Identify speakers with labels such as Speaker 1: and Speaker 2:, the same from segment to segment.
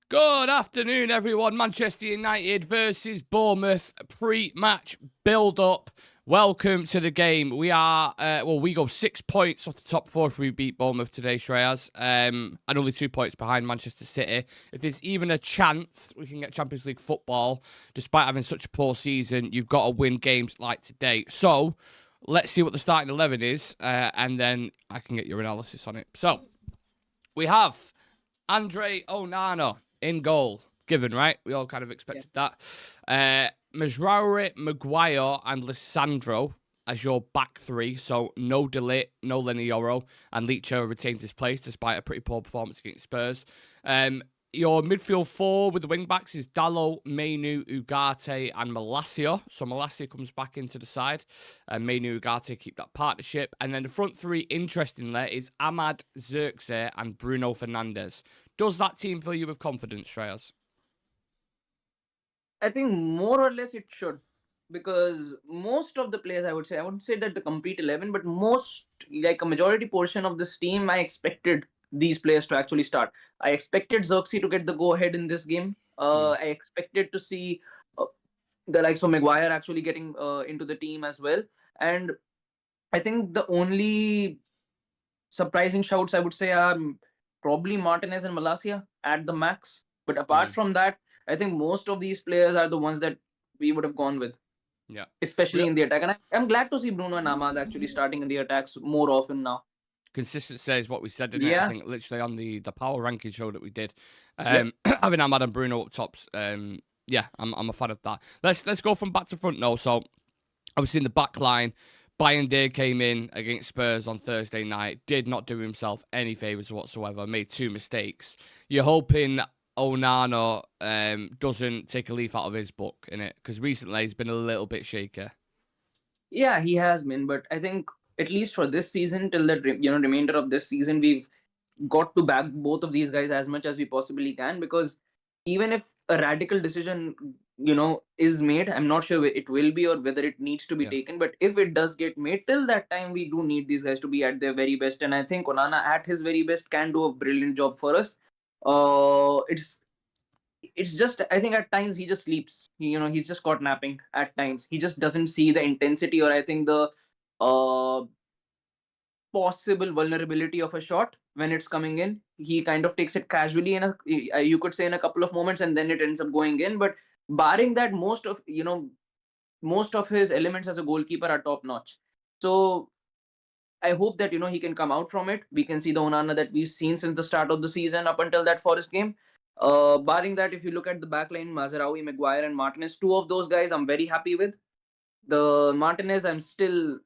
Speaker 1: Good afternoon, everyone. Manchester United versus Bournemouth pre-match build-up. Welcome to the game. We go 6 points off the top four if we beat Bournemouth today, Shreyas, and only 2 points behind Manchester City. If there's even a chance we can get Champions League football, despite having such a poor season, you've got to win games like today. So let's see what the starting 11 is, and then I can get your analysis on it. So we have Andre Onana in goal, given, right? We all kind of expected that. Mazraoui, Maguire, and Lissandro as your back three. So no Delay, no Lenny Yoro, and Licha retains his place despite a pretty poor performance against Spurs. Your midfield four with the wing backs is Dalot, Mainu, Ugarte, and Malacia. So Malacia comes back into the side, and Mainu, Ugarte keep that partnership. And then the front three, interestingly, is Ahmad, Xerxes, and Bruno Fernandes. Does that team fill you with confidence, Shreyas?
Speaker 2: I think more or less it should, because most of the players, I wouldn't say that the complete 11, but like a majority portion of this team, I expected these players to actually start. I expected Xerxes to get the go ahead in this game. I expected to see the likes of Maguire actually getting into the team as well. And I think the only surprising shouts I would say are probably Martinez and Malacia at the max. But apart from that, I think most of these players are the ones that we would have gone with.
Speaker 1: Yeah.
Speaker 2: Especially in the attack. And I'm glad to see Bruno and Ahmad actually starting in the attacks more often now.
Speaker 1: Consistency is what we said, didn't it?
Speaker 2: Yeah.
Speaker 1: I think literally on the power ranking show that we did. Having Ahmad and Bruno up tops, I'm a fan of that. Let's go from back to front now. So obviously in the back line, Bayern came in against Spurs on Thursday night, did not do himself any favours whatsoever, made 2 mistakes. You're hoping Onana doesn't take a leaf out of his book, innit? Because recently he's been a little bit shaky.
Speaker 2: Yeah, he has been, but I think at least for this season, till the remainder of this season, we've got to back both of these guys as much as we possibly can, because even if a radical decision is made, I'm not sure it will be or whether it needs to be taken, but if it does get made, till that time we do need these guys to be at their very best. And I think Onana at his very best can do a brilliant job for us. It's just, I think at times he just sleeps. He's just caught napping at times. He just doesn't see the intensity, or I think the possible vulnerability of a shot when it's coming in. He kind of takes it casually you could say in a couple of moments, and then it ends up going in. But barring that, most of his elements as a goalkeeper are top notch. So I hope that he can come out from it. We can see the Onana that we've seen since the start of the season up until that Forest game. Barring that, if you look at the backline, Mazraoui, Maguire, and Martinez, 2 of those guys I'm very happy with. The Martinez, I'm still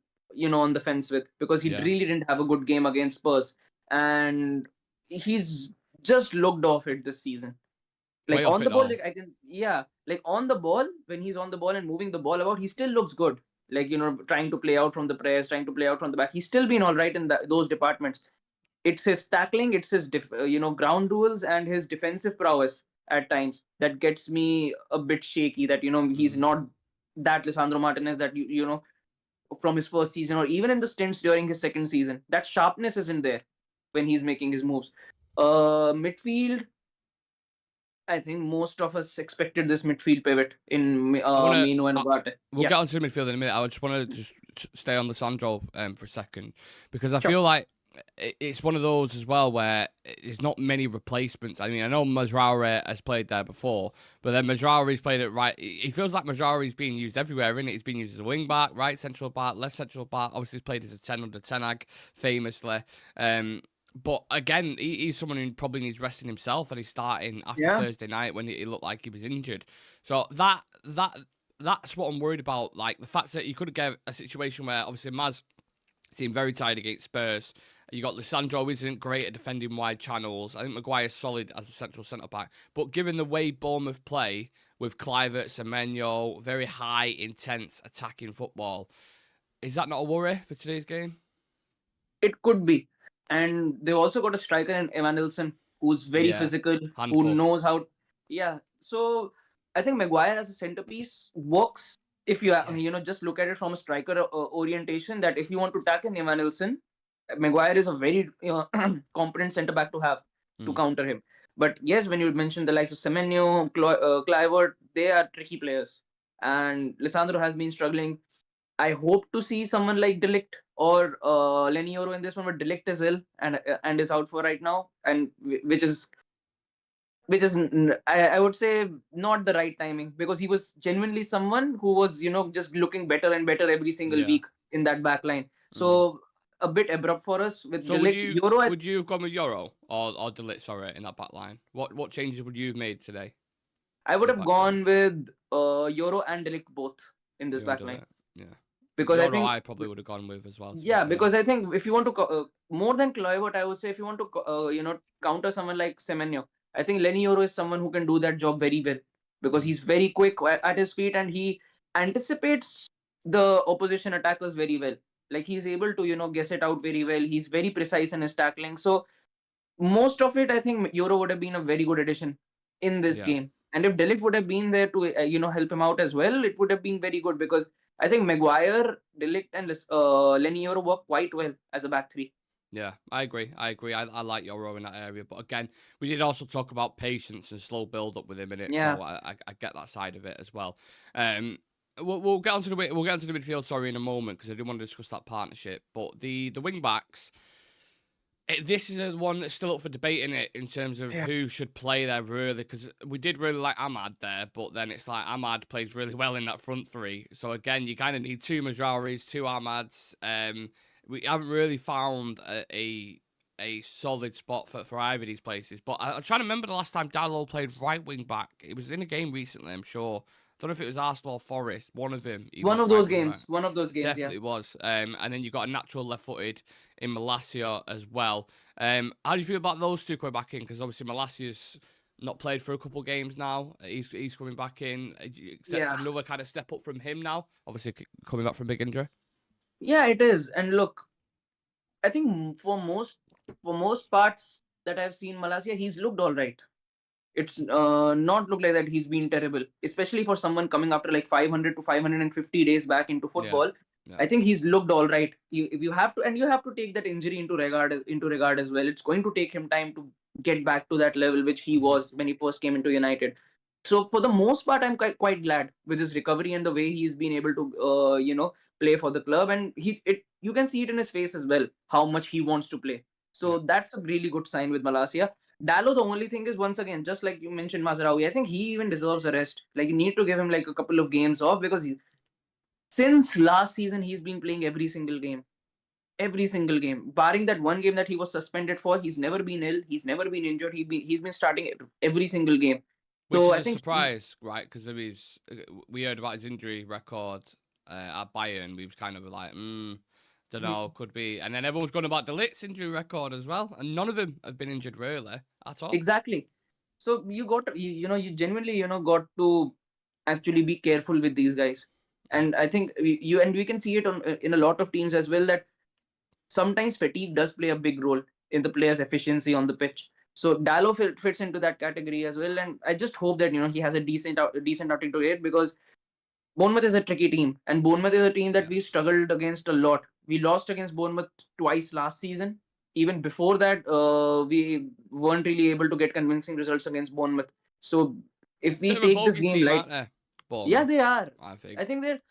Speaker 2: on the fence with, because he really didn't have a good game against Spurs, and he's just looked off it this season. Like on the ball, like on the ball, when he's on the ball and moving the ball about, he still looks good. Like trying to play out from the press, trying to play out from the back. He's still been all right in those departments. It's his tackling, it's his ground duels, and his defensive prowess at times that gets me a bit shaky. That he's not that Lisandro Martinez that from his first season, or even in the stints during his second season. That sharpness isn't there when he's making his moves. Midfield, I think most of us expected this midfield pivot in Mino and Ugarte.
Speaker 1: We'll get onto the midfield in a minute. I just want to just stay on Lissandro for a second, because I feel like it's one of those as well where there's not many replacements. I mean, I know Mazraoui has played there before, but then Mazraoui's played it right. It feels like Mazraoui's being used everywhere, isn't it? He's being used as a wing back, right central back, left central back. Obviously, he's played as a 10 under Ten Hag, famously. But again, he's someone who probably needs resting himself, and he's starting after Thursday night when he looked like he was injured. So that's what I'm worried about. Like the fact that you could get a situation where obviously Maz seemed very tired against Spurs. You got Lissandro isn't great at defending wide channels. I think Maguire's solid as a central centre-back. But given the way Bournemouth play with Kluivert, Semenyo, very high, intense attacking football, is that not a worry for today's game?
Speaker 2: It could be. And they've also got a striker in Evanilson who's very physical, who knows how... Yeah. So I think Maguire as a centerpiece works if you just look at it from a striker orientation, that if you want to tackle Evanilson, Maguire is a very competent centre back to have to counter him. But yes, when you mention the likes of Semenyo, Kluivert, they are tricky players. And Lisandro has been struggling. I hope to see someone like Delict or Lenny Yoro in this one, but Delict is ill and is out for right now, and I would say not the right timing, because he was genuinely someone who was just looking better and better every single
Speaker 1: Yeah.
Speaker 2: week in that back line.
Speaker 1: Mm.
Speaker 2: So a bit abrupt for us with
Speaker 1: So would
Speaker 2: Delict.
Speaker 1: you
Speaker 2: Euro,
Speaker 1: would you have gone with Euro or Delit, sorry, in that back line? What changes would you have made today
Speaker 2: I
Speaker 1: in
Speaker 2: would
Speaker 1: the
Speaker 2: have
Speaker 1: back line?
Speaker 2: gone with Euro and Delict both in this
Speaker 1: You and
Speaker 2: back line,
Speaker 1: Delit, yeah.
Speaker 2: because I
Speaker 1: Euro,
Speaker 2: think
Speaker 1: I probably would have gone with as well. To be
Speaker 2: yeah,
Speaker 1: fair,
Speaker 2: because I think if you want to more than Kluivert, I would say if you want to counter someone like Semenyo, I think Lenny Yoro is someone who can do that job very well, because he's very quick at his feet and he anticipates the opposition attackers very well. Like, he's able to guess it out very well. He's very precise in his tackling. So most of it, I think Euro would have been a very good addition in this
Speaker 1: yeah.
Speaker 2: game. And if Delict would have been there to help him out as well, it would have been very good, because I think Maguire, Delict, and Lenny Euro work quite well as a back three.
Speaker 1: Yeah, I agree. I like Euro in that area, but again, we did also talk about patience and slow build up with him in it,
Speaker 2: Yeah,
Speaker 1: so I get that side of it as well. We'll get onto the midfield, sorry, in a moment, because I do want to discuss that partnership. But the wing backs, this is one that's still up for debate in it, in terms of who should play there, really, because we did really like Ahmad there, but then it's like Ahmad plays really well in that front three. So again, you kind of need two Mazraouis, two Ahmads. We haven't really found a solid spot for either of these places. But I'm trying to remember the last time Dalot played right wing back. It was in a game recently, I'm sure. I don't know if it was Arsenal or Forest. One of them. He
Speaker 2: one
Speaker 1: went
Speaker 2: of
Speaker 1: right
Speaker 2: those
Speaker 1: wing back.
Speaker 2: games. One of those games. Yeah.
Speaker 1: Definitely was. And then you got a natural left-footed in Malacia as well. How do you feel about those two coming back in? Because obviously Malacia's not played for a couple of games now. He's coming back in. Expect another kind of step up from him now. Obviously coming back from a big injury.
Speaker 2: Yeah, it is. And look, I think for most parts that I've seen Malasia, he's looked all right. It's not looked like that he's been terrible, especially for someone coming after like 500 to 550 days back into
Speaker 1: Yeah.
Speaker 2: football.
Speaker 1: Yeah.
Speaker 2: I think he's looked all right. If you have to, and you have to take that injury into regard as well. It's going to take him time to get back to that level which he was when he first came into United. So for the most part, I'm quite glad with his recovery and the way he's been able to play for the club, and you can see it in his face as well how much he wants to play. So that's a really good sign with Malasia. Dallo, the only thing is, once again, just like you mentioned Mazraoui, I think he even deserves a rest. Like, you need to give him like a couple of games off, because since last season he's been playing every single game. Every single game, barring that one game that he was suspended for, he's never been ill. He's never been injured. He's been starting every single game.
Speaker 1: Which
Speaker 2: So
Speaker 1: is
Speaker 2: I
Speaker 1: a
Speaker 2: think
Speaker 1: surprise, right? Because we heard about his injury record at Bayern. We was kind of like, don't know, could be. And then everyone's going about Delit's injury record as well, and none of them have been injured really at all.
Speaker 2: exactly. So you got to, you genuinely got to actually be careful with these guys. And I think we can see it in a lot of teams as well, that sometimes fatigue does play a big role in the player's efficiency on the pitch. So Dallo fits into that category as well, and I just hope that he has a decent outing to it, because Bournemouth is a tricky team, and Bournemouth is a team that we struggled against a lot. We lost against Bournemouth twice last season. Even before that, we weren't really able to get convincing results against Bournemouth. So if we
Speaker 1: Bit of a
Speaker 2: take this
Speaker 1: bogey
Speaker 2: game
Speaker 1: team,
Speaker 2: light,
Speaker 1: aren't they?
Speaker 2: yeah,
Speaker 1: Bournemouth,
Speaker 2: they are.
Speaker 1: I think.
Speaker 2: I think they're.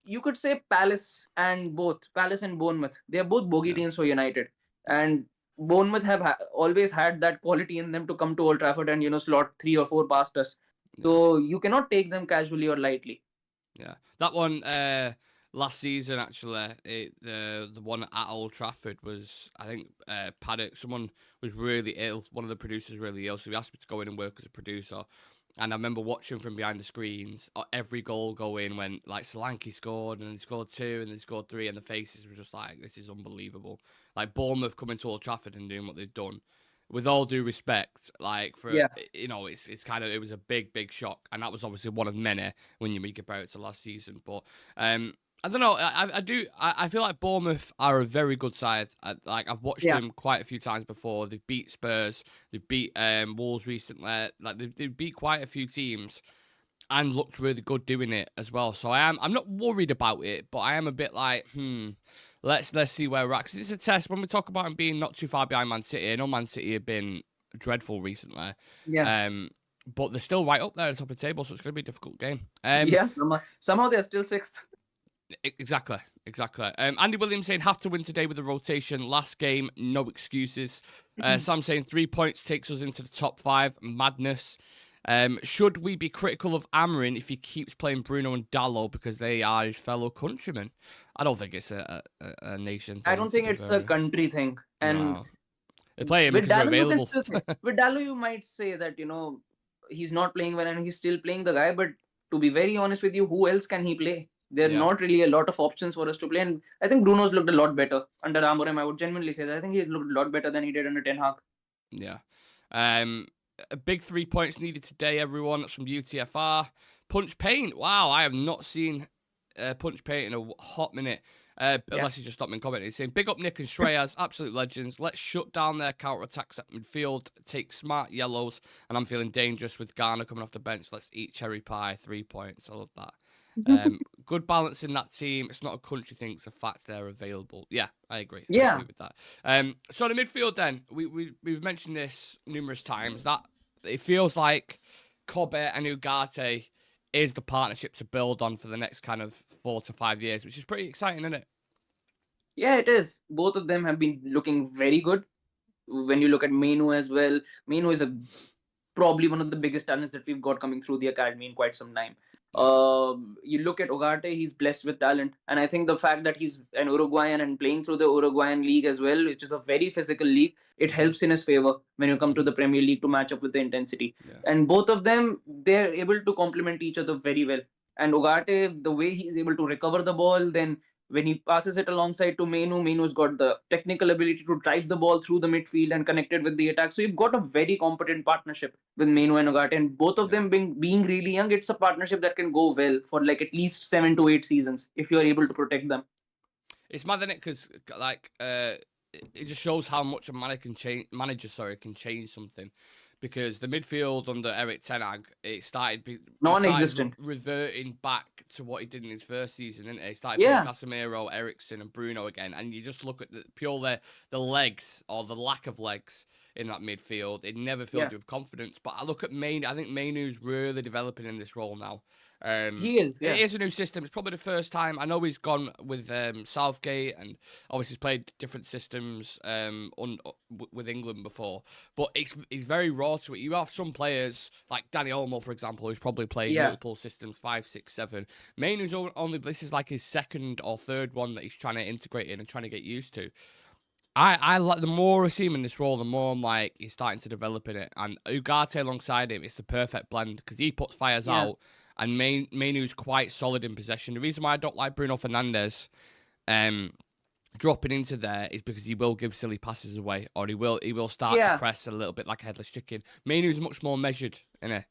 Speaker 2: You could say Palace and Bournemouth. They are both bogey teams for United, and Bournemouth have always had that quality in them to come to Old Trafford and slot 3 or 4 past us. So you cannot take them casually or lightly.
Speaker 1: Yeah, that one last season actually, the one at Old Trafford was, I think, Paddock. Someone was really ill. One of the producers really ill, so he asked me to go in and work as a producer. And I remember watching from behind the screens, every goal go in when like Solanke scored, and he scored 2, and then scored 3, and the faces were just like, this is unbelievable. Like Bournemouth coming to Old Trafford and doing what they've done. With all due respect, like it's kind of, it was a big shock, and that was obviously one of many when you compare it to last season. But I don't know. I feel like Bournemouth are a very good side. I've watched them quite a few times before. They've beat Spurs. They've beat Wolves recently. Like they've beat quite a few teams, and looked really good doing it as well. So I'm not worried about it, but I am a bit like, let's see where we're at. Because it's a test. When we talk about them being not too far behind Man City, I know Man City have been dreadful recently.
Speaker 2: Yeah.
Speaker 1: But they're still right up there at the top of the table, so it's going to be a difficult game.
Speaker 2: Yeah, somehow they're still sixth.
Speaker 1: Exactly. Andy Williams saying have to win today with the rotation. Last game, no excuses. Sam saying 3 points takes us into the top 5. Madness. Should we be critical of Amorim if he keeps playing Bruno and Dalot because they are his fellow countrymen? I don't think it's a nation thing.
Speaker 2: I don't think it's a country thing. And
Speaker 1: no. They play him
Speaker 2: with
Speaker 1: because they're
Speaker 2: Dalot, you can
Speaker 1: available.
Speaker 2: still say, with Dalot, you might say that, he's not playing well and he's still playing the guy. But to be very honest with you, who else can he play? There are not really a lot of options for us to play. And I think Bruno's looked a lot better under Amorim. I would genuinely say that. I think he's looked a lot better than he did under Ten Hag.
Speaker 1: Yeah. A big 3 points needed today, everyone. That's from UTFR. Punch Paint. Wow, I have not seen Punch Paint in a hot minute. Unless he's just stopped me in commenting. He's saying, big up Nick and Shreyas, absolute legends. Let's shut down their counter-attacks at midfield, take smart yellows, and I'm feeling dangerous with Garner coming off the bench. Let's eat cherry pie, 3 points. I love that. Good balance in that team. It's not a country thing, it's a fact they're available. Yeah, I agree. I agree with that. So the midfield then, we've mentioned this numerous times, that it feels like Kobe and Ugarte is the partnership to build on for the next kind of 4 to 5 years, which is pretty exciting, isn't it?
Speaker 2: Yeah, it is. Both of them have been looking very good. When you look at Menu as well, Menu is probably one of the biggest talents that we've got coming through the academy in quite some time. You look at Ugarte, he's blessed with talent. And I think the fact that he's an Uruguayan and playing through the Uruguayan league as well, which is a very physical league, it helps in his favor when you come to the Premier League to match up with the intensity. And both of them, they're able to complement each other very well. And Ugarte, the way he's able to recover the ball, then when he passes it alongside to Menu's got the technical ability to drive the ball through the midfield and connect it with the attack. So you've got a very competent partnership with Menu and Ugarte, and both of them being really young, it's a partnership that can go well for like at least 7 to 8 seasons if you're able to protect them.
Speaker 1: It's mad, isn't it? Because it just shows how much a manager can change something. Because the midfield under Eric Ten Hag, it started
Speaker 2: non-existent,
Speaker 1: reverting back to what he did in his first season, didn't it? He started playing Casemiro, Eriksen, and Bruno again, and you just look at the legs or the lack of legs in that midfield. It never filled you with confidence. But I look at Main. I think Mainu's really developing in this role now.
Speaker 2: He is. Yeah.
Speaker 1: It is a new system. It's probably the first time. I know he's gone with Southgate, and obviously he's played different systems with England before. But he's very raw to it. You have some players like Danny Olmo, for example, who's probably played multiple systems, 5, 6, 7. Mainu's only this is like his second or third one that he's trying to integrate in and trying to get used to. I like the more I see him in this role, the more I'm like he's starting to develop in it. And Ugarte alongside him, it's the perfect blend because he puts fires out. And Mainu's quite solid in possession. The reason why I don't like Bruno Fernandes dropping into there is because he will give silly passes away, or he will start to press a little bit like a headless chicken. Mainu's much more measured, isn't it?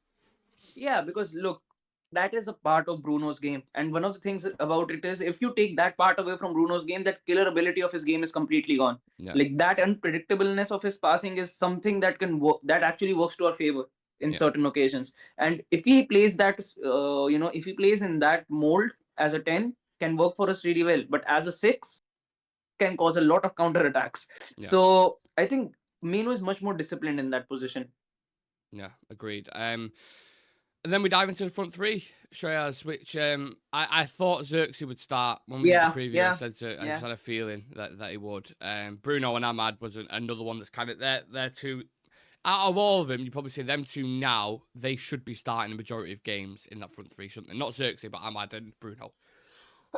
Speaker 2: Yeah, because look, that is a part of Bruno's game. And one of the things about it is if you take that part away from Bruno's game, that killer ability of his game is completely gone. Like that unpredictableness of his passing is something that can work, that actually works to our favor in certain occasions. And if he plays that, if he plays in that mold as a 10, can work for us really well. But as a 6, can cause a lot of counter attacks. So I think Mino is much more disciplined in that position.
Speaker 1: Yeah, agreed. And then we dive into the front three, Shreyas, which I thought Xerxes would start when we did the preview. I just had a feeling that he would. Bruno and Ahmad was another one that's kind of they're two. Out of all of them, you probably say them two now, they should be starting the majority of games in that front three, shouldn't they? Not Xerxes, but Ahmad and Bruno.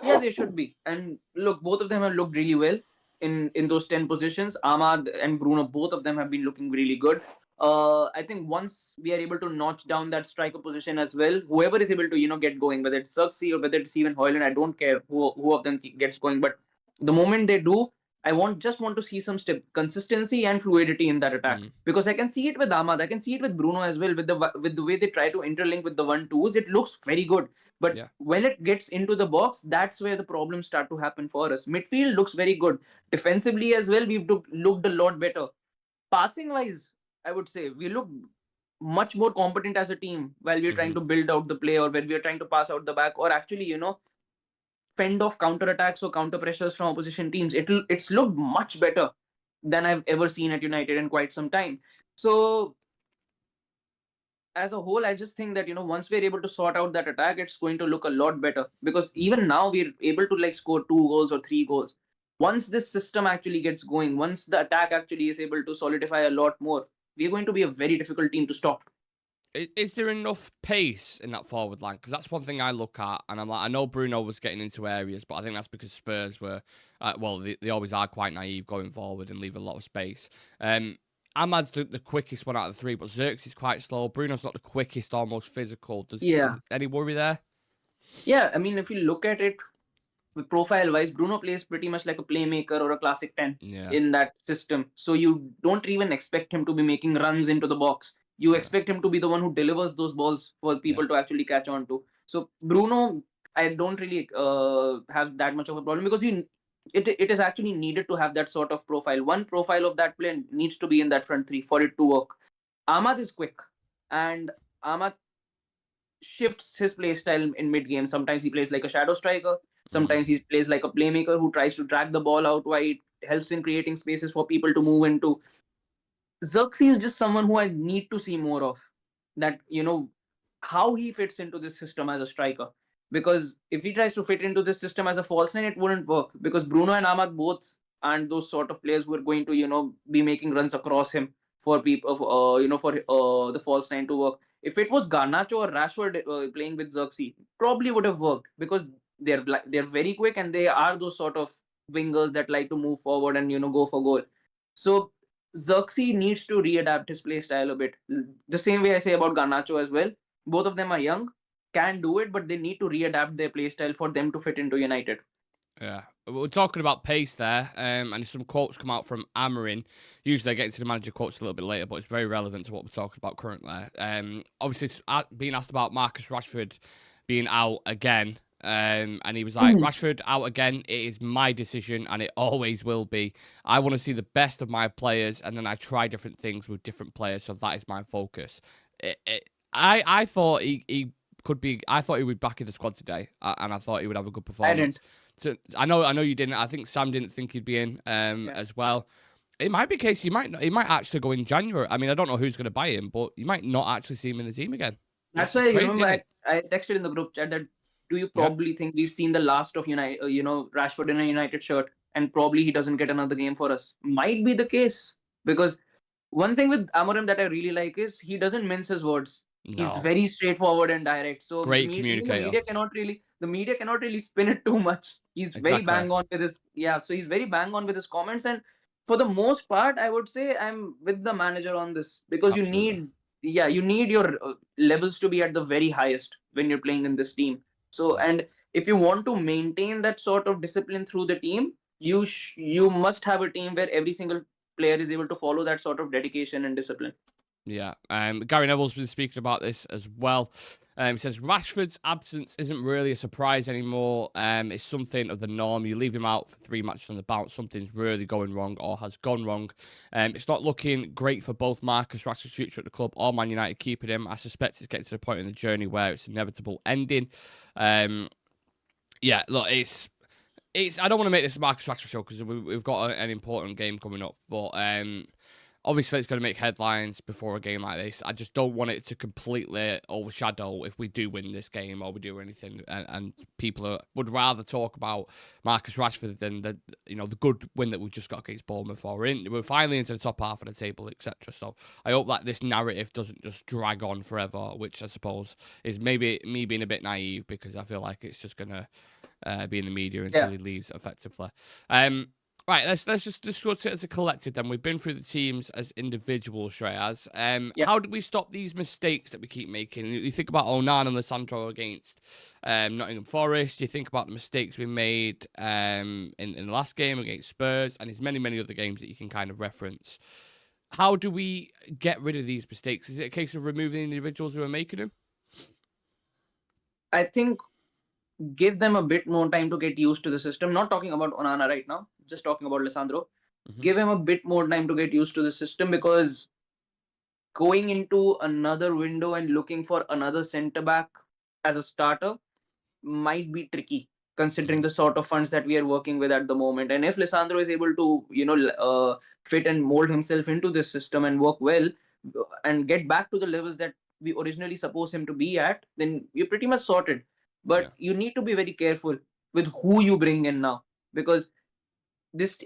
Speaker 2: Yeah, they should be. And look, both of them have looked really well in those 10 positions. Ahmad and Bruno, both of them have been looking really good. I think once we are able to notch down that striker position as well, whoever is able to, get going, whether it's Xerxes or whether it's even Højlund, I don't care who of them gets going. But the moment they do, I just want to see some consistency and fluidity in that attack, because I can see it with Ahmad, I can see it with Bruno as well, with the way they try to interlink with the 1-2s. It looks very good, but when it gets into the box, that's where the problems start to happen for us. Midfield looks very good. Defensively as well, we've looked a lot better. Passing wise, I would say we look much more competent as a team while we're trying to build out the play, or when we're trying to pass out the back, or actually, fend off counter attacks or counter pressures from opposition teams. It's looked much better than I've ever seen at United in quite some time. So as a whole, I just think that once we're able to sort out that attack, it's going to look a lot better, because even now we're able to like score 2 goals or 3 goals. Once this system actually gets going, once the attack actually is able to solidify a lot more, we're going to be a very difficult team to stop.
Speaker 1: Is there enough pace in that forward line? Because that's one thing I look at, and I'm like, I know Bruno was getting into areas, but I think that's because Spurs were, they always are quite naive going forward and leave a lot of space. Ahmad's the quickest one out of the three, but Xerxes is quite slow. Bruno's not the quickest, almost physical.
Speaker 2: Yeah.
Speaker 1: Is any worry there?
Speaker 2: Yeah, I mean, if you look at it profile wise, Bruno plays pretty much like a playmaker or a classic 10
Speaker 1: Yeah,
Speaker 2: in that system. So you don't even expect him to be making runs into the box. You
Speaker 1: yeah,
Speaker 2: expect him to be the one who delivers those balls for
Speaker 1: yeah,
Speaker 2: people to actually catch on to. So Bruno, I don't really have that much of a problem, because it is actually needed to have that sort of profile. One profile of that player needs to be in that front three for it to work. Ahmad is quick, and Ahmad shifts his play style in mid game. Sometimes he plays like a shadow striker.
Speaker 1: mm,
Speaker 2: Sometimes he plays like a playmaker who tries to drag the ball out wide, helps in creating spaces for people to move into. Xerxes is just someone who I need to see more of. That how he fits into this system as a striker. Because if he tries to fit into this system as a false nine, it wouldn't work. Because Bruno and Ahmad both aren't those sort of players who are going to be making runs across him for people for the false nine to work. If it was Garnacho or Rashford playing with Xerxes, probably would have worked, because they're very quick, and they are those sort of wingers that like to move forward and go for goal. So Xerxes needs to readapt his play style a bit. The same way I say about Garnacho as well. Both of them are young, can do it, but they need to readapt their play style for them to fit into United.
Speaker 1: yeah. We're talking about pace there, and some quotes come out from Amorim. Usually I get into the manager quotes a little bit later, but it's very relevant to what we're talking about currently. Obviously, being asked about Marcus Rashford being out again, and he was like, Rashford out again, it is my decision, and it always will be. I want to see the best of my players, and then I try different things with different players, so that is my focus. I thought he could be. I thought he would be back in the squad today, and I thought he would have a good
Speaker 2: I didn't.
Speaker 1: performance. So I know you didn't. I think Sam didn't think he'd be in as well. It might be a case he might actually go in January. I mean, I don't know who's going to buy him, but you might not actually see him in the team again.
Speaker 2: That's
Speaker 1: It's
Speaker 2: why you
Speaker 1: crazy,
Speaker 2: remember
Speaker 1: isn't it?
Speaker 2: I texted in the group chat that, do you
Speaker 1: Yeah.
Speaker 2: probably think we've seen the last of Rashford in a United shirt, and probably he doesn't get another game for us? Might be the case, because one thing with Amorim that I really like is he doesn't mince his words. He's
Speaker 1: No.
Speaker 2: very straightforward and direct. So
Speaker 1: Great
Speaker 2: even
Speaker 1: communicator.
Speaker 2: the media cannot really spin it too much. He's very
Speaker 1: Exactly.
Speaker 2: bang on with his So he's very bang on with his comments, and for the most part, I would say I'm with the manager on this, because
Speaker 1: Absolutely.
Speaker 2: you need your levels to be at the very highest when you're playing in this team. So,
Speaker 1: Yeah.
Speaker 2: and if you want to maintain that sort of discipline through the team, you must have a team where every single player is able to follow that sort of dedication and discipline.
Speaker 1: Yeah. Gary Neville's been speaking about this as well. He says Rashford's absence isn't really a surprise anymore. It's something of the norm. You leave him out for 3 matches on the bounce, something's really going wrong or has gone wrong. It's not looking great for both Marcus Rashford's future at the club or Man United keeping him. I suspect it's getting to the point in the journey where it's inevitable ending. Yeah, look, it's. I don't want to make this a Marcus Rashford show because we've got an important game coming up, but obviously it's going to make headlines before a game like this. I just don't want it to completely overshadow if we do win this game or we do anything, and people would rather talk about Marcus Rashford than the good win that we've just got against Bournemouth. We're finally into the top half of the table, etc. So I hope that this narrative doesn't just drag on forever, which I suppose is maybe me being a bit naive, because I feel like it's just going to be in the media until he leaves effectively. Right, let's just discuss it as a collective then. We've been through the teams as individuals, Shreyas. How do we stop these mistakes that we keep making? You think about Onana and Lissandro against Nottingham Forest. You think about the mistakes we made in the last game against Spurs, and there's many other games that you can kind of reference. How do we get rid of these mistakes? Is it a case of removing the individuals who are making them?
Speaker 2: I think give them a bit more time to get used to the system. Not talking about Onana right now, just talking about Lissandro. Give him a bit more time to get used to the system, because going into another window and looking for another centre back as a starter might be tricky, considering the sort of funds that we are working with at the moment. And if Lissandro is able to, fit and mold himself into this system and work well, and get back to the levels that we originally supposed him to be at, then you're pretty much sorted. But
Speaker 1: Yeah.
Speaker 2: you need to be very careful with who you bring in now, because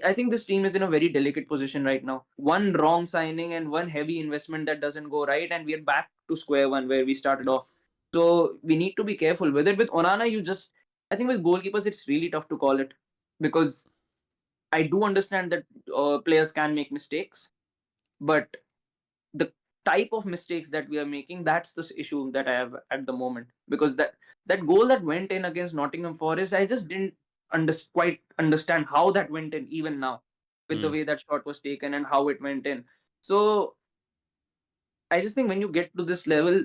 Speaker 2: I think this team is in a very delicate position right now. One wrong signing and one heavy investment that doesn't go right, and we are back to square one where we started off. So we need to be careful. Whether with Onana, I think with goalkeepers, it's really tough to call it, because I do understand that players can make mistakes, but the type of mistakes that we are making, that's the issue that I have at the moment. Because that goal that went in against Nottingham Forest, I just didn't quite understand how that went in even now, with the
Speaker 1: Mm.
Speaker 2: way that shot was taken and how it went in. So I just think when you get to this level,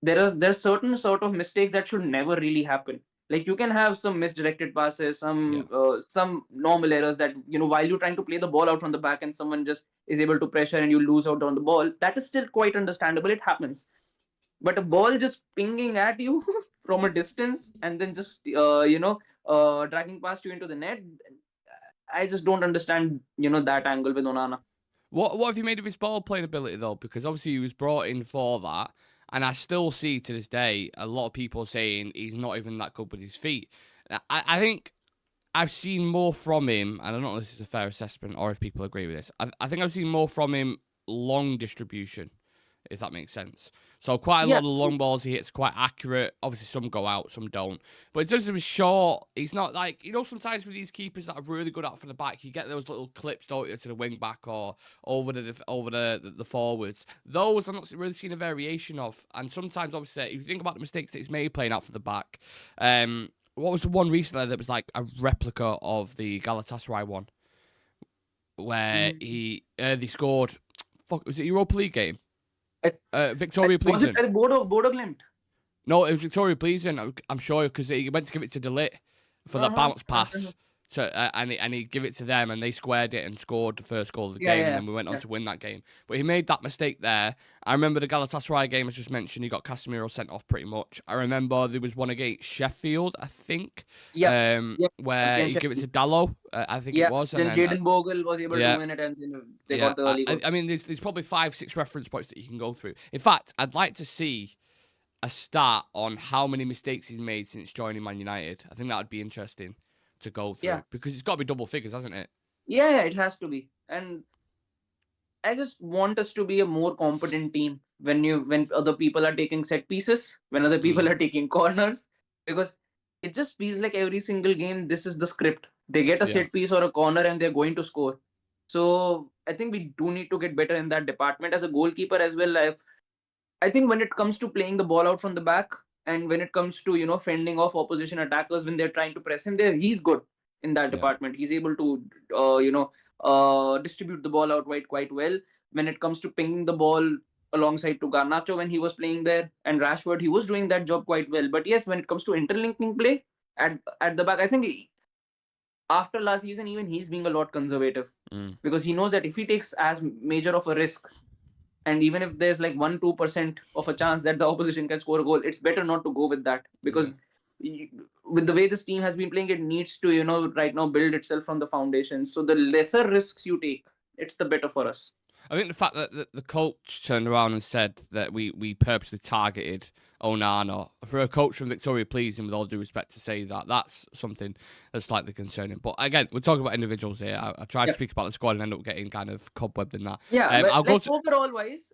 Speaker 2: there's certain sort of mistakes that should never really happen. Like, you can have some misdirected passes,
Speaker 1: Yeah.
Speaker 2: some normal errors that, while you're trying to play the ball out from the back and someone just is able to pressure and you lose out on the ball, that is still quite understandable. It happens. But a ball just pinging at you from a distance and then just dragging past you into the net, I just don't understand that angle with Onana.
Speaker 1: What have you made of his ball playing ability though? Because obviously he was brought in for that, and I still see to this day a lot of people saying he's not even that good with his feet. I think I've seen more from him, and I don't know if this is a fair assessment or if people agree with this. I think I've seen more from him long distribution, if that makes sense. So quite a lot
Speaker 2: Yeah.
Speaker 1: of the long balls he hits quite accurate. Obviously, some go out, some don't. But in terms of his short, he's not like, sometimes with these keepers that are really good out from the back, you get those little clips, don't you, to the wing back or over the forwards. Those I'm not really seeing a variation of. And sometimes, obviously, if you think about the mistakes that he's made playing out from the back, what was the one recently that was like a replica of the Galatasaray one, where they scored? Fuck, was it Europa League game? Victoria
Speaker 2: Was it
Speaker 1: Pleasant.
Speaker 2: Bodo Glimt?
Speaker 1: No, it was Victoria Pleasant. I'm sure because he went to give it to De Ligt for that bounce pass. So and he give it to them, and they squared it and scored the first goal of the game, and then we went on to win that game. But he made that mistake there. I remember the Galatasaray game I just mentioned. He got Casemiro sent off pretty much. I remember there was one against Sheffield, I think, where he gave it to Dallo. I think it was.
Speaker 2: Then
Speaker 1: And then
Speaker 2: Jaden Bogle was able to win it, and then they got the early goal.
Speaker 1: I mean, there's probably 5-6 reference points that you can go through. In fact, I'd like to see a stat on how many mistakes he's made since joining Man United. I think that would be interesting to go through, because it's got to be double figures, hasn't it?
Speaker 2: Yeah, it has to be. And I just want us to be a more competent team when other people are taking set pieces, when other people are taking corners, because it just feels like every single game this is the script. They get a set piece or a corner and they're going to score. So I think we do need to get better in that department. As a goalkeeper as well, I think when it comes to playing the ball out from the back, and when it comes to fending off opposition attackers when they're trying to press him, he's good in that department. He's able to distribute the ball out quite well. When it comes to pinging the ball alongside to Garnacho when he was playing there, and Rashford, he was doing that job quite well. But yes, when it comes to interlinking play at the back, I think after last season, even he's being a lot conservative, because he knows that if he takes as major of a risk, and even if there's like 1-2% of a chance that the opposition can score a goal, it's better not to go with that, because with the way this team has been playing, it needs to right now build itself from the foundation. So the lesser risks you take, it's the better for us.
Speaker 1: I think the fact that the coach turned around and said that we purposely targeted Onana, for a coach from Victoria Pleasing, with all due respect, to say that's something that's slightly concerning. But again, we're talking about individuals here. I tried to speak about the squad and end up getting kind of cobwebbed in that.
Speaker 2: Overall wise,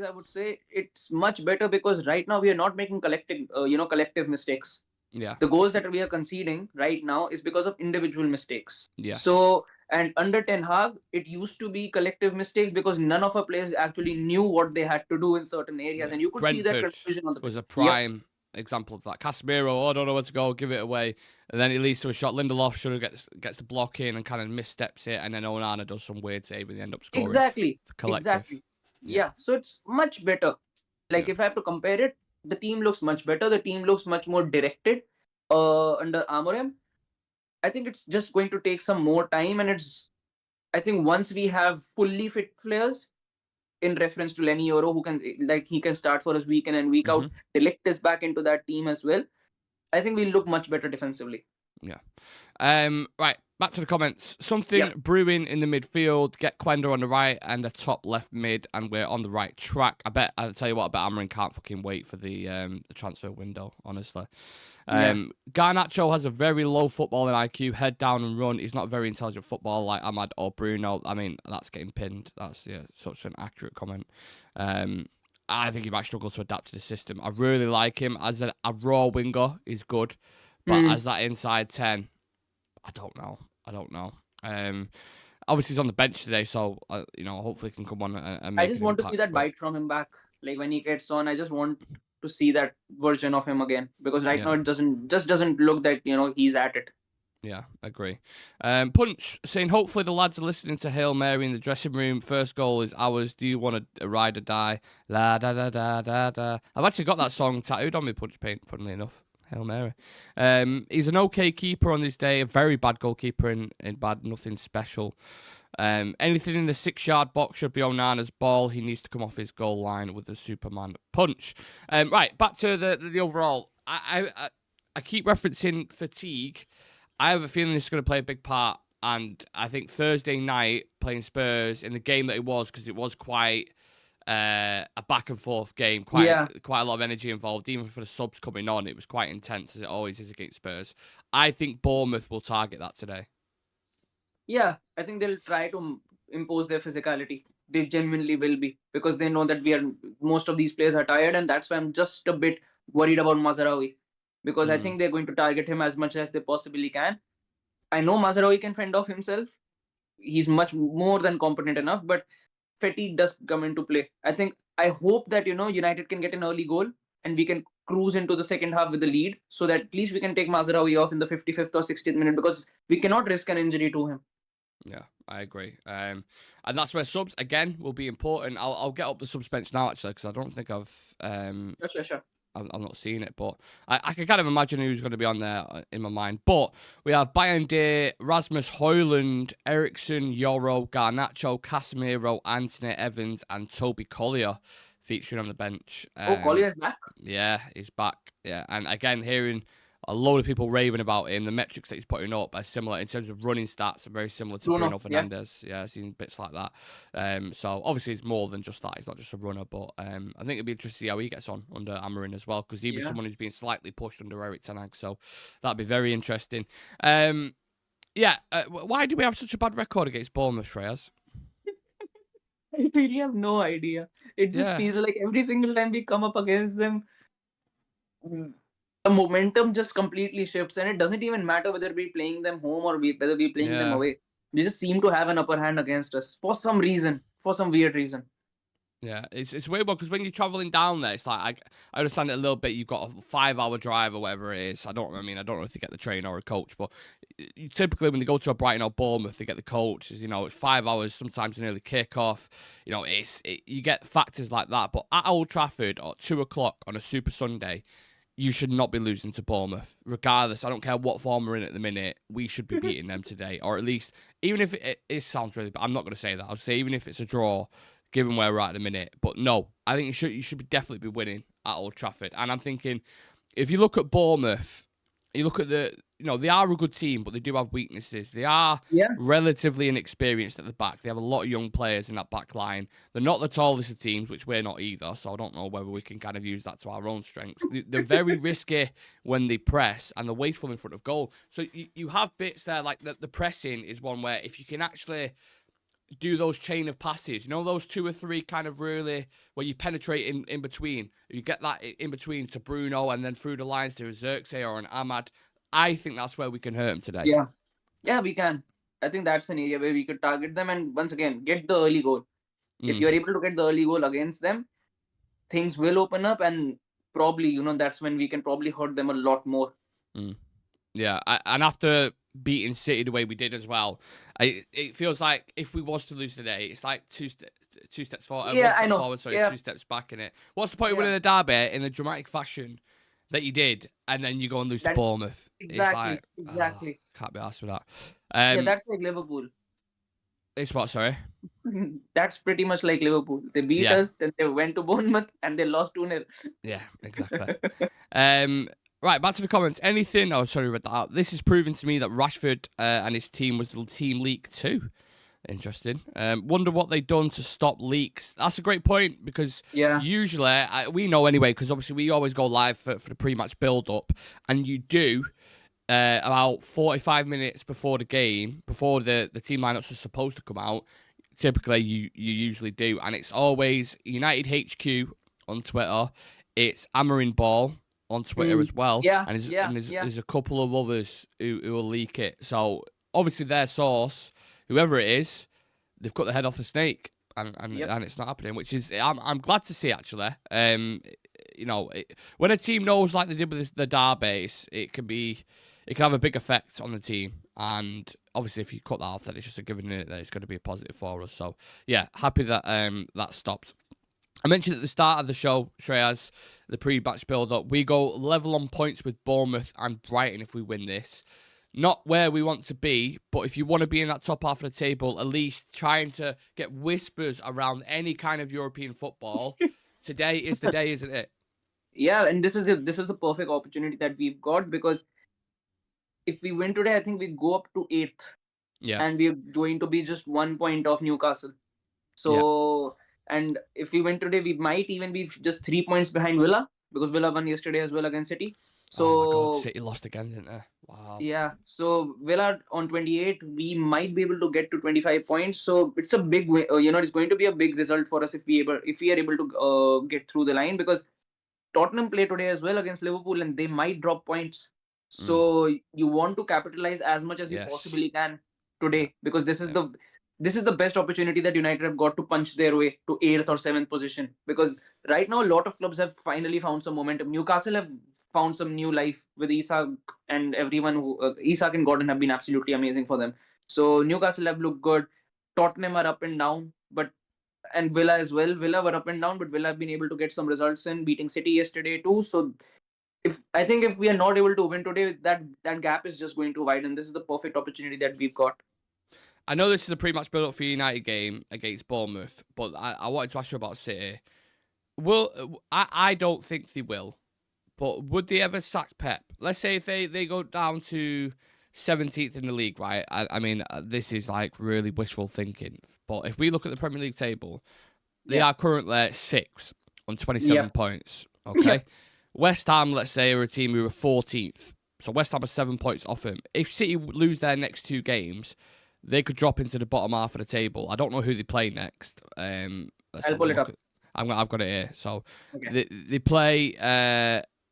Speaker 2: I would say it's much better, because right now we are not making collective mistakes.
Speaker 1: Yeah.
Speaker 2: The goals that we are conceding right now is because of individual mistakes.
Speaker 1: Yeah.
Speaker 2: So, and under Ten Hag, it used to be collective mistakes because none of our players actually knew what they had to do in certain areas, and you could see that confusion on the pitch.
Speaker 1: Was a prime example of that. Casemiro, I don't know where to go, give it away, and then it leads to a shot. Lindelof should have gets the block in and kind of missteps it, and then Onana does some weird save and they end up scoring.
Speaker 2: Exactly.
Speaker 1: Collective.
Speaker 2: Yeah. So it's much better. Like, if I have to compare it, the team looks much better. The team looks much more directed under Amorim. I think it's just going to take some more time, and I think once we have fully fit players, in reference to Lenny Yoro, who he can start for us week in and week out. De Ligt is back into that team as well. I think we'll look much better defensively.
Speaker 1: Yeah. Right. back to the comments. Something brewing in the midfield. Get Quenda on the right and a top left mid, and we're on the right track. I'll tell you what, I bet Amorim can't fucking wait for the transfer window, honestly. Garnacho has a very low footballing IQ, head down and run. He's not a very intelligent footballer like Ahmad or Bruno. I mean, that's getting pinned. That's such an accurate comment. I think he might struggle to adapt to the system. I really like him as a raw winger. He's good, but as that inside 10, I don't know. Obviously he's on the bench today, so hopefully he can come on and make
Speaker 2: I just want to see that bite from him back. Like when he gets on, I just want to see that version of him again, because right now it doesn't look that he's at it.
Speaker 1: Yeah, agree. Punch saying, hopefully the lads are listening to Hail Mary in the dressing room. First goal is ours. Do you want to ride or die? La da da da da da. I've actually got that song tattooed on my punch paint, funnily enough. Hail Mary. He's an okay keeper on this day. A very bad goalkeeper in bad, nothing special. Anything in the 6-yard box should be Onana's ball. He needs to come off his goal line with the Superman punch. Right, back to the overall. I keep referencing fatigue. I have a feeling this is going to play a big part, and I think Thursday night playing Spurs in the game that it was, because it was quite a back and forth game, quite a lot of energy involved. Even for the subs coming on, it was quite intense, as it always is against Spurs. I think Bournemouth will target that today.
Speaker 2: Yeah, I think they'll try to impose their physicality. They genuinely will be, because they know that most of these players are tired, and that's why I'm just a bit worried about Mazraoui, because I think they're going to target him as much as they possibly can. I know Mazraoui can fend off himself. He's much more than competent enough, but fatigue does come into play. I hope that United can get an early goal and we can cruise into the second half with the lead, so that at least we can take Mazraoui off in the 55th or 60th minute, because we cannot risk an injury to him.
Speaker 1: Yeah, I agree. And that's where subs, again, will be important. I'll get up the subs bench now, actually, because I don't think I've...
Speaker 2: Sure.
Speaker 1: I'm not seeing it, but I can kind of imagine who's going to be on there in my mind. But we have Bayern, Rasmus Højlund, Eriksson, Yoro, Garnacho, Casemiro, Anthony Evans, and Toby Collier featuring on the bench.
Speaker 2: Collier's back?
Speaker 1: Yeah, he's back. Yeah, and again, hearing a load of people raving about him. The metrics that he's putting up are similar in terms of running stats, are very similar to Bruno Fernandes. Yeah, I've seen bits like that. So obviously it's more than just that. He's not just a runner, but I think it'll be interesting to see how he gets on under Amorim as well, because he was someone who's been slightly pushed under Erik ten Hag. So that'd be very interesting. Why do we have such a bad record against Bournemouth, Shreyas?
Speaker 2: I really have no idea. It just feels like every single time we come up against them, the momentum just completely shifts, and it doesn't even matter whether we're playing them home or whether we're playing them away. They just seem to have an upper hand against us for some reason, for some weird reason.
Speaker 1: Yeah, it's weird, because when you're travelling down there, it's like, I understand it a little bit. You've got a 5-hour drive or whatever it is. I don't know if they get the train or a coach, but typically when they go to a Brighton or Bournemouth, they get the coach. It's 5 hours, sometimes an early kickoff. You get factors like that. But at Old Trafford at 2:00 on a Super Sunday, you should not be losing to Bournemouth, regardless. I don't care what form we're in at the minute. We should be beating them today, or at least, even if it sounds really bad, I'm not going to say that. I'll say even if it's a draw, given where we're at the minute. But no, I think you should definitely be winning at Old Trafford. And I'm thinking, if you look at Bournemouth, you look at they are a good team, but they do have weaknesses. They are relatively inexperienced at the back. They have a lot of young players in that back line. They're not the tallest of teams, which we're not either, so I don't know whether we can kind of use that to our own strengths. They're very risky when they press, and they're wasteful in front of goal. So you have bits there, like the pressing is one where if you can actually do those chain of passes, those 2 or 3 kind of really where you penetrate in between. You get that in between to Bruno and then through the lines to Xerxes or an Ahmad. I think that's where we can hurt them today.
Speaker 2: Yeah, we can. I think that's an area where we could target them and once again get the early goal. If you're able to get the early goal against them, things will open up, and probably that's when we can probably hurt them a lot more.
Speaker 1: Yeah, and after beating City the way we did as well, it feels like if we was to lose today, it's like two steps forward.
Speaker 2: I know.
Speaker 1: Forward, 2 steps back in it. What's the point of winning a derby in the dramatic fashion that you did, and then you go and lose to Bournemouth?
Speaker 2: Exactly.
Speaker 1: Can't be asked with that.
Speaker 2: That's like Liverpool.
Speaker 1: It's what, sorry?
Speaker 2: That's pretty much like Liverpool. They beat us, then they went to Bournemouth, and they lost 2-0.
Speaker 1: Yeah, exactly. Right, back to the comments. Anything? Oh, sorry, read that out. This is proving to me that Rashford and his team was the team leak too. Interesting. Wonder what they've done to stop leaks. That's a great point because usually we know anyway because obviously we always go live for the pre-match build-up, and you do about 45 minutes before the game, before the team lineups are supposed to come out. Typically, you usually do, and it's always United HQ on Twitter. It's Amorim Ball on Twitter as well, and there's a couple of others who will leak it. So obviously their source, whoever it is, they've cut the head off the snake, and it's not happening. Which is I'm glad to see actually. When a team knows like they did with the derbies, it can have a big effect on the team. And obviously, if you cut that off, then it's just a given that it's going to be a positive for us. So yeah, happy that that stopped. I mentioned at the start of the show, Shreyas, the pre-match build-up, we go level on points with Bournemouth and Brighton if we win this. Not where we want to be, but if you want to be in that top half of the table, at least trying to get whispers around any kind of European football, today is the day, isn't it?
Speaker 2: Yeah, and this is the perfect opportunity that we've got because if we win today, I think we go up to 8th.
Speaker 1: Yeah.
Speaker 2: And we're going to be just 1 point off Newcastle. So... And if we win today, we might even be just 3 points behind Villa because Villa won yesterday as well against City. So
Speaker 1: oh my God, City lost again, didn't they? Wow.
Speaker 2: Yeah. So Villa on 28, we might be able to get to 25 points. So it's a big way. It's going to be a big result for us if we are able to get through the line because Tottenham play today as well against Liverpool and they might drop points. So you want to capitalize as much as you possibly can today because this is the best opportunity that United have got to punch their way to 8th or 7th position. Because right now, a lot of clubs have finally found some momentum. Newcastle have found some new life with Isak and everyone who... Isak and Gordon have been absolutely amazing for them. So Newcastle have looked good. Tottenham are up and down. And Villa as well. Villa were up and down, but Villa have been able to get some results in beating City yesterday too. So I think if we are not able to win today, that gap is just going to widen. This is the perfect opportunity that we've got.
Speaker 1: I know this is a pre-match build-up for United game against Bournemouth, but I wanted to ask you about City. I don't think they will, but would they ever sack Pep? Let's say if they go down to 17th in the league, right? I mean, this is like really wishful thinking, but if we look at the Premier League table, they are currently 6th on 27 points, okay? West Ham, let's say, are a team who are 14th, so West Ham are 7 points off him. If City lose their next 2 games... they could drop into the bottom half of the table. I don't know who they play next.
Speaker 2: I'll pull it up.
Speaker 1: I've got it here. So they play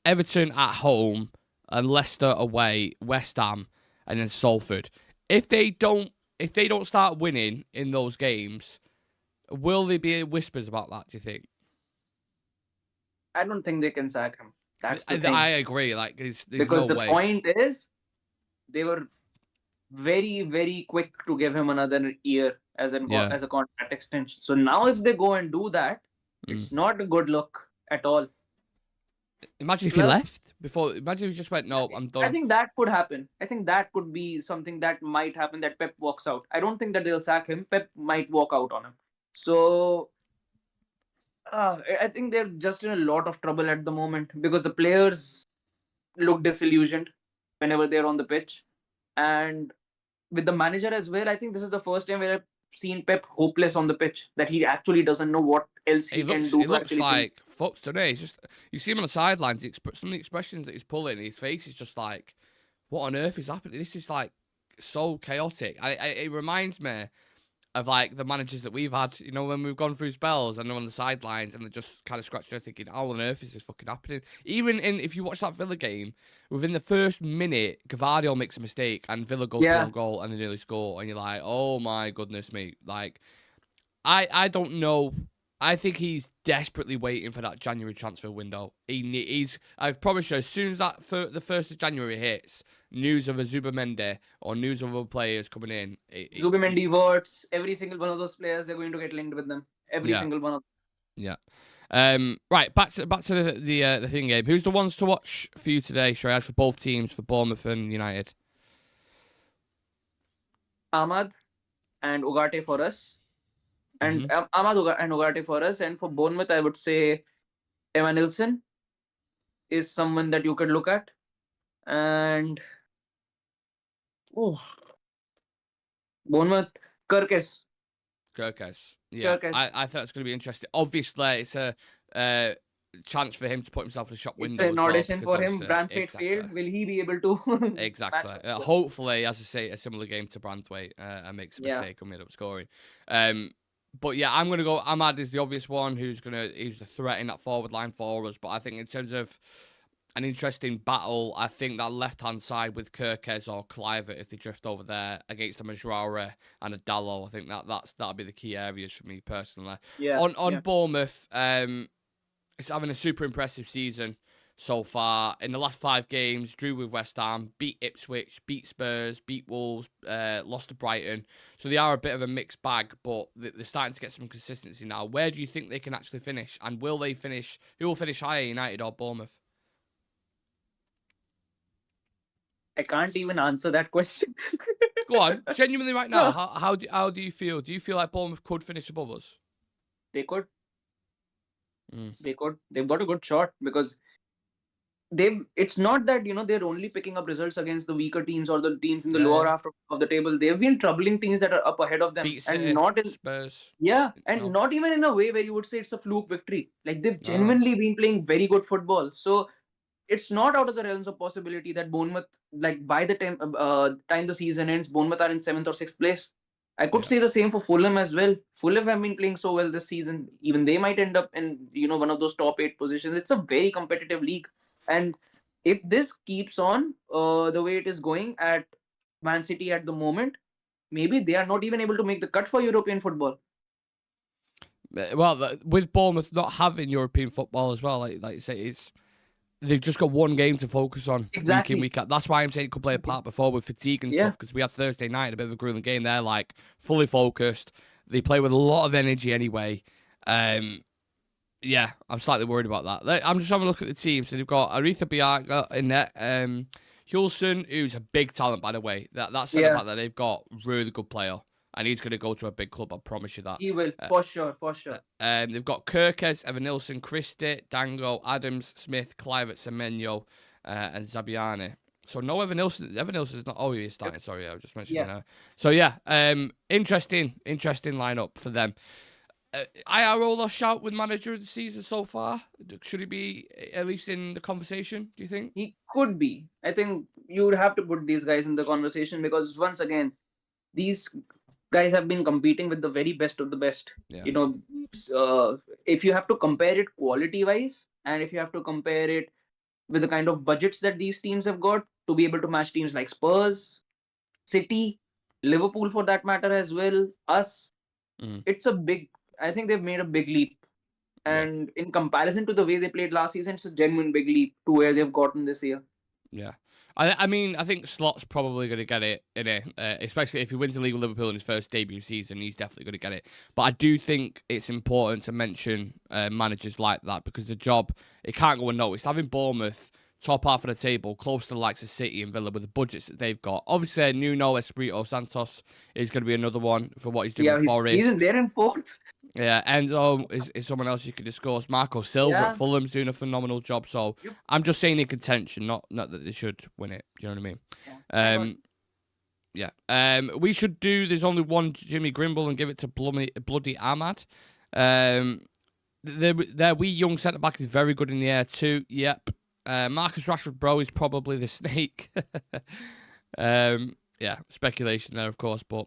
Speaker 1: Everton at home and Leicester away, West Ham, and then Salford. If they don't start winning in those games, will there be whispers about that? Do you think?
Speaker 2: I don't think they can sack him. That's the thing.
Speaker 1: I agree. Like, there's
Speaker 2: because
Speaker 1: no
Speaker 2: the
Speaker 1: way.
Speaker 2: Point is, they were very, very quick to give him another year as a contract extension. So now if they go and do that, it's not a good look at all.
Speaker 1: Imagine if he left before. Imagine if he just went, no, I'm done.
Speaker 2: I think that could happen. I think that could be something that might happen, that Pep walks out. I don't think that they'll sack him. Pep might walk out on him. So I think they're just in a lot of trouble at the moment because the players look disillusioned whenever they're on the pitch. And with the manager as well, I think this is the first time where I've seen Pep hopeless on the pitch, that he actually doesn't know what else he can do.
Speaker 1: He looks like fucked today. It's just, you see him on the sidelines, some of the expressions that he's pulling, his face is just like, what on earth is happening? This is like so chaotic. It reminds me of like the managers that we've had, when we've gone through spells and they're on the sidelines and they're just kind of scratching their thinking, how on earth is this fucking happening? Even if you watch that Villa game, within the first minute, Gvardiol makes a mistake and Villa goes for a goal and they nearly score. And you're like, oh my goodness me. Like, I don't know. I think he's desperately waiting for that January transfer window. I promise you, as soon as the 1st of January hits, news of a Zubimendi or news of other players coming in.
Speaker 2: Zubimendi, Wirtz, every single one of those players, they're going to get linked with them. Every single one of them.
Speaker 1: Yeah. Right, back to the thing game. Who's the ones to watch for you today, Shreyas, for both teams, for Bournemouth and United?
Speaker 2: Ahmad and Ugarte for us. And Ahmad and Ugarte for us. And for Bournemouth, I would say Evan Nilsson is someone that you could look at. And oh, Bournemouth, Kirkes.
Speaker 1: Kirkes. Yeah,
Speaker 2: Kirkes.
Speaker 1: I think it's going to be interesting. Obviously, it's a chance for him to put himself in the shop
Speaker 2: It's
Speaker 1: window
Speaker 2: an
Speaker 1: as well,
Speaker 2: audition
Speaker 1: because
Speaker 2: for him.
Speaker 1: obviously,
Speaker 2: Braithwaite
Speaker 1: exactly.
Speaker 2: failed. Will he be able to
Speaker 1: Exactly.
Speaker 2: match up?
Speaker 1: Hopefully, as I say, a similar game to Branthwaite and makes a
Speaker 2: Yeah.
Speaker 1: mistake and made up scoring. But yeah, I'm gonna go. Ahmad is the obvious one who's the threat in that forward line for us. But I think in terms of an interesting battle, I think that left hand side with Kirkes or Clivert, if they drift over there against a Majraura and a Dallo, I think that'll be the key areas for me personally.
Speaker 2: Yeah.
Speaker 1: On
Speaker 2: Yeah.
Speaker 1: Bournemouth, it's having a super impressive season so far. In the last 5 games, drew with West Ham, beat Ipswich, beat Spurs, beat Wolves, lost to Brighton. So they are a bit of a mixed bag, but they're starting to get some consistency now. Where do you think they can actually finish? And will they finish? Who will finish higher, United or Bournemouth?
Speaker 2: I can't even answer that question.
Speaker 1: Go on, genuinely right now, how do you feel? Do you feel like Bournemouth could finish above us?
Speaker 2: They could.
Speaker 1: Mm.
Speaker 2: They could. They've got a good shot because it's not that they're only picking up results against the weaker teams or the teams in the lower half of the table. They've been troubling teams that are up ahead of them,
Speaker 1: Beat
Speaker 2: and
Speaker 1: City,
Speaker 2: not in
Speaker 1: Spurs.
Speaker 2: and not even in a way where you would say it's a fluke victory. Like they've
Speaker 1: No.
Speaker 2: genuinely been playing very good football. So it's not out of the realms of possibility that Bournemouth, like by the time the season ends, Bournemouth are in 7th or 6th place. I could say the same for Fulham as well. Fulham have been playing so well this season. Even they might end up in one of those top 8 positions. It's a very competitive league, and if this keeps on the way it is going at Man City at the moment, maybe they are not even able to make the cut for European football.
Speaker 1: Well, with Bournemouth not having European football as well, like you say, they've just got one game to focus on
Speaker 2: Exactly.
Speaker 1: week in, week out. That's why I'm saying it could play a part before with fatigue and stuff, because we had Thursday night, a bit of a grueling game. They're like fully focused. They play with a lot of energy anyway. Yeah, I'm slightly worried about that. I'm just having a look at the team. So they've got Aretha Biaga in there. Hulson, who's a big talent, by the way. That's centre back that they've got, really good player. And he's going to go to a big club, I promise you that.
Speaker 2: He will, for sure.
Speaker 1: They've got Kirkes, Evan Nilsson, Christie, Dango, Adams, Smith, Clivert, Semenyo, and Zabiani. So no Evan Nilsson. Evan Nilsson's not... Oh, he's starting. Sorry, I was just mentioning that. So yeah, interesting lineup for them. IRO lost shout with manager of the season so far. Should he be at least in the conversation, do you think?
Speaker 2: He could be. I think you would have to put these guys in the conversation because once again, these guys have been competing with the very best of the best.
Speaker 1: Yeah.
Speaker 2: If you have to compare it quality-wise, and if you have to compare it with the kind of budgets that these teams have got to be able to match teams like Spurs, City, Liverpool for that matter as well, us, it's a big... I think they've made a big leap. And in comparison to the way they played last season, it's a genuine big leap to where they've gotten this year.
Speaker 1: Yeah. I mean, I think Slot's probably going to get it in it, especially if he wins the league with Liverpool in his first debut season. He's definitely going to get it. But I do think it's important to mention managers like that because the job, it can't go unnoticed. Having Bournemouth top half of the table, close to the likes of City and Villa with the budgets that they've got. Obviously, Nuno Espirito Santos is going to be another one for what he's doing with Forest.
Speaker 2: He's in there in 4th.
Speaker 1: Yeah, Enzo is someone else you could discuss. Marco Silva at Fulham's doing a phenomenal job. So I'm just saying in contention, not that they should win it. Do you know what I mean? We should do. There's only one Jimmy Grimble and give it to Bloody Ahmad. Their wee young centre back is very good in the air too. Yep. Marcus Rashford, bro, is probably the snake. Speculation there, of course, but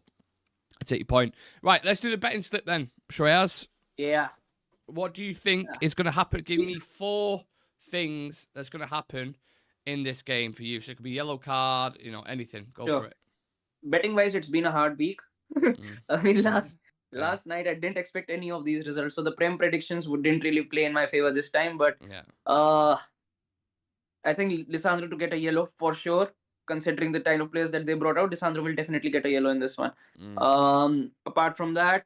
Speaker 1: I take your point. Right, let's do the betting slip then, Shreyas.
Speaker 2: Yeah.
Speaker 1: What do you think is going to happen? Give me 4 things that's going to happen in this game for you. So it could be yellow card, anything. Go for it.
Speaker 2: Betting wise, it's been a hard week. I mean, last night I didn't expect any of these results, so the Prem predictions didn't really play in my favor this time. But I think Lisandro to get a yellow for sure. Considering the kind of players that they brought out, Lisandro will definitely get a yellow in this one. Apart from that,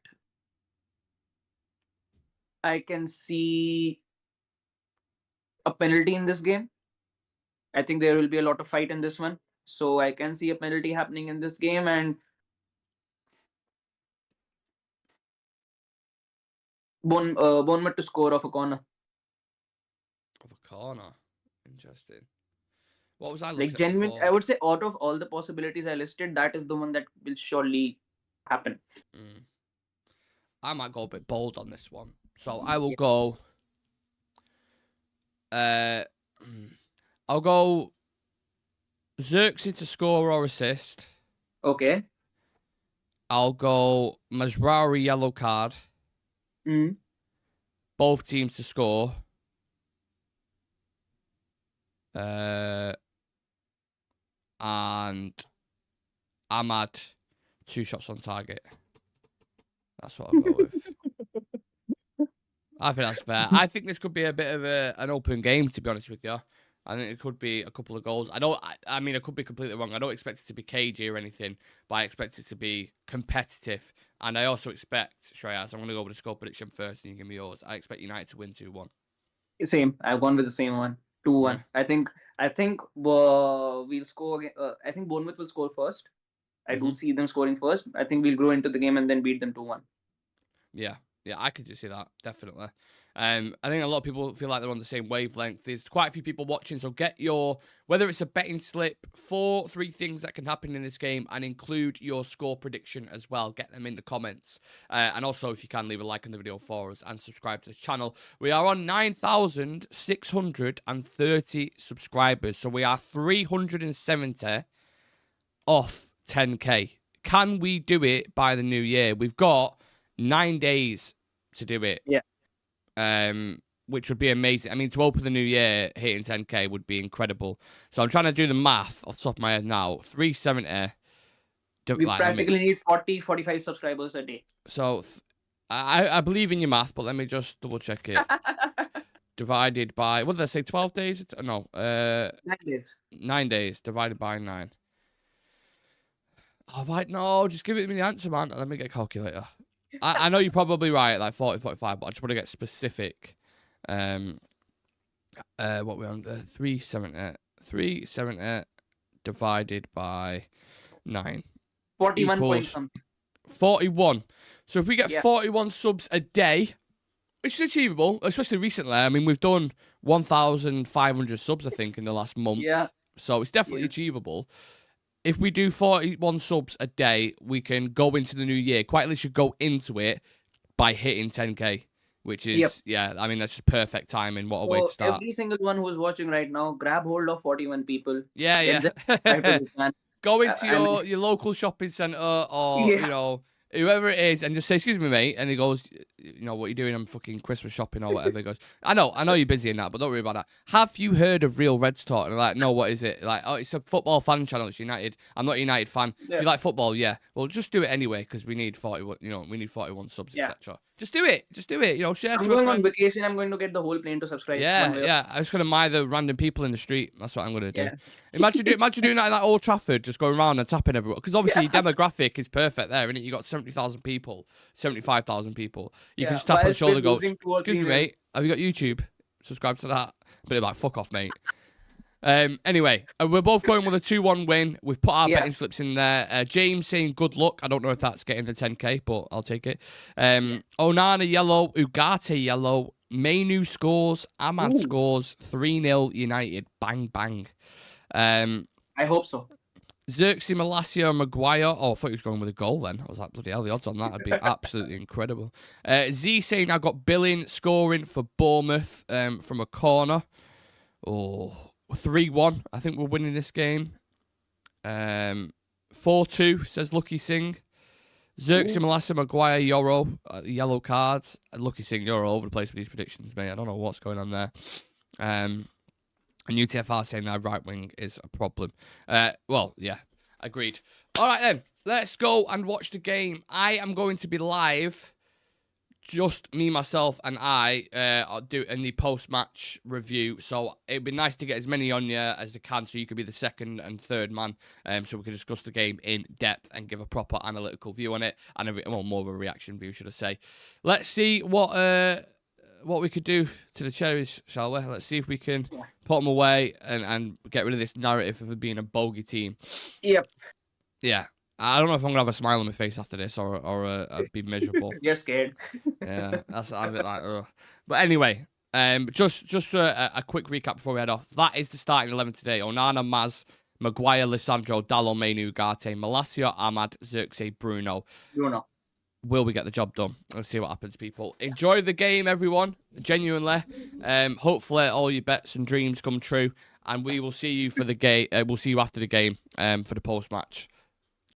Speaker 2: I can see a penalty in this game. I think there will be a lot of fight in this one. So I can see a penalty happening in this game and Bournemouth to score off a corner.
Speaker 1: Off a corner. Interesting. What was I looking
Speaker 2: Like
Speaker 1: at
Speaker 2: genuine,
Speaker 1: before?
Speaker 2: I would say out of all the possibilities I listed, that is the one that will surely happen.
Speaker 1: Mm. I might go a bit bold on this one. So I will go. I'll go Xerxes to score or assist.
Speaker 2: Okay.
Speaker 1: I'll go Mazraoui yellow card.
Speaker 2: Mm.
Speaker 1: Both teams to score. And Ahmad 2 shots on target. That's what I'll go with. I think that's fair. I think this could be a bit of an open game, to be honest with you. I think it could be a couple of goals. I mean, I could be completely wrong. I don't expect it to be cagey or anything, but I expect it to be competitive. And I also expect, Shreyas, I'm going to go with the score prediction first and you give me yours. I expect United to win 2-1.
Speaker 2: Same. I've gone with the same one. 2-1.
Speaker 1: Yeah.
Speaker 2: I think we'll score. I think Bournemouth will score first. I do see them scoring first. I think we'll grow into the game and then beat them 2-1.
Speaker 1: Yeah, I could just see that, definitely. I think a lot of people feel like they're on the same wavelength. There's quite a few people watching, so get your, whether it's a betting slip, 3 things that can happen in this game, and include your score prediction as well. Get them in the comments. And also, if you can, leave a like on the video for us and subscribe to this channel. We are on 9,630 subscribers, so we are 370 off 10k. Can we do it by the new year? We've got 9 days to do it.
Speaker 2: Yeah.
Speaker 1: Which would be amazing. I mean, to open the new year hitting 10k would be incredible. So I'm trying to do the math off the top of my head now. 370.
Speaker 2: We practically need 40, 45 subscribers a day.
Speaker 1: So I believe in your math, but let me just double check it. Divided by, what did I say, 12 days? No.
Speaker 2: 9 days.
Speaker 1: 9 days divided by 9. Oh, right, no, just give it me the answer, man. Let me get a calculator. I know you're probably right, like 40, 45, but I just want to get specific. What we're on, 370 divided by 9.
Speaker 2: 41
Speaker 1: equals
Speaker 2: point something.
Speaker 1: 41. So if we get 41 subs a day, which is achievable, especially recently. I mean, we've done 1,500 subs, I think, in the last month.
Speaker 2: Yeah.
Speaker 1: So it's definitely achievable. If we do 41 subs a day, we can go into the new year. Quite literally should go into it by hitting 10k, which is, I mean, that's just perfect timing. What a way to start.
Speaker 2: Every single one who's watching right now, grab hold of 41 people.
Speaker 1: Yeah. Go into your local shopping centre or, you know, whoever it is and just say, excuse me, mate. And he goes, you know, what are you doing? I'm fucking Christmas shopping or whatever. He goes, I know you're busy in that, but don't worry about that. Have you heard of Real Reds Talk? And they're like, no, what is it? Like, oh, it's a football fan channel. It's United. I'm not a United fan. Do you like football? Yeah. Well, just do it anyway because we need 41, you know, we need 41 subs, etc. Just do it. You know, share.
Speaker 2: I'm going on vacation. I'm going to get the whole plane to subscribe.
Speaker 1: Yeah. I'm just going to mind the random people in the street. That's what I'm going to do. Imagine doing that at Old Trafford, just going around and tapping everyone. Because obviously your demographic is perfect there, isn't it? You got 70,000 people, 75,000 people. You can just tap on the shoulder and go, excuse me, mate, have you got YouTube? Subscribe to that. But like, fuck off, mate. Anyway, we're both going with a 2-1 win. We've put our betting slips in there. James saying good luck. I don't know if that's getting the 10k, but I'll take it. Onana yellow, Ugarte yellow, Mainu scores, Ahmad scores, 3-0 United. Bang, bang.
Speaker 2: I hope so.
Speaker 1: Xerxes, Malacia, Maguire. Oh, I thought he was going with a goal then. I was like, bloody hell, the odds on that would be absolutely incredible. Z saying I got Billing scoring for Bournemouth from a corner. Oh, 3-1. I think we're winning this game. 4-2, says Lucky Singh. Xerxes, Malacia, Maguire, Euro, yellow cards. Lucky Singh, you're all over the place with these predictions, mate. I don't know what's going on there. And UTFR saying that right wing is a problem. Well, yeah, agreed. All right, then. Let's go and watch the game. I am going to be live. Just me, myself, and I'll do in the post-match review. So it'd be nice to get as many on you as I can so you could be the second and third man. So we can discuss the game in depth and give a proper analytical view on it. And more of a reaction view, should I say. Let's see what we could do to the cherries, shall we? Let's see if we can put them away and get rid of this narrative of it being a bogey team.
Speaker 2: Yep.
Speaker 1: Yeah. I don't know if I'm going to have a smile on my face after this or I'd be miserable.
Speaker 2: You're scared.
Speaker 1: Yeah. I'm a bit like, ugh. But anyway, Just a quick recap before we head off. That is the starting 11 today. Onana, Maz, Maguire, Lissandro, Dalot, Menu, Ugarte, Malacia, Ahmad, Xerxes, Bruno. Will we get the job done? Let's see what happens, people. Enjoy the game, everyone. Genuinely. Hopefully all your bets and dreams come true. And we will see you for the game. We'll see you after the game for the post-match.